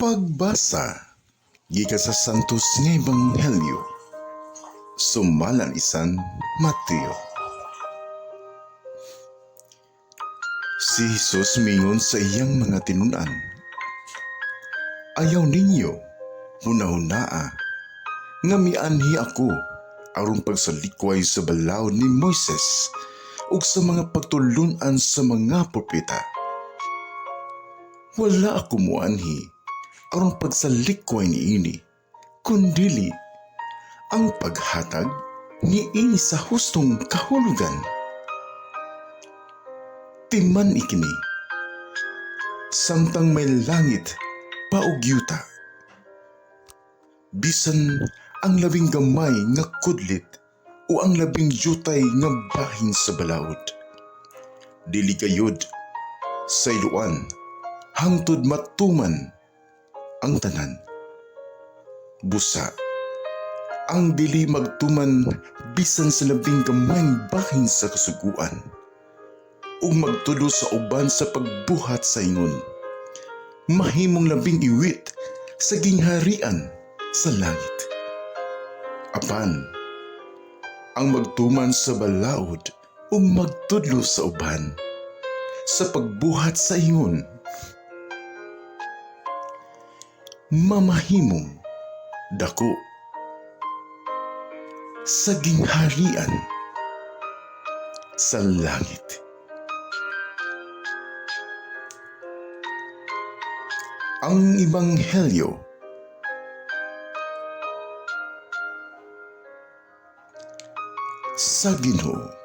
Pagbasa gikan sa Santos nga Ebanghelyo sumalan isan Mateo. Si Jesus mingon sa iyang mga tinunan, "Ayaw ninyo hunahunaa nga mianhi ako aron pagsalikway sa balaod ni Moises ug sa mga pagtulunan sa mga propeta. Wala ako muanhi aron pagsalikway niini, kundili ang paghatag niini sa hustong kahulugan. Timan ikini, samtang may langit paug yuta, bisan ang labing gamay nga kudlit o ang labing yutay nga bahin sa balaod, dili gayud sa iluan hangtod matuman ang tanan. Busa ang dili magtuman bisan sa labing gamayng bahin sa kasuguan ug magtulo sa uban sa pagbuhat sa ingon, mahimong labing iwit sa gingharian sa langit. Apan ang magtuman sa balaod ug magtudlo sa uban sa pagbuhat sa ingon, mamahimong dako sa gingharian sa langit." Ang Ebanghelyo sa Ginoo.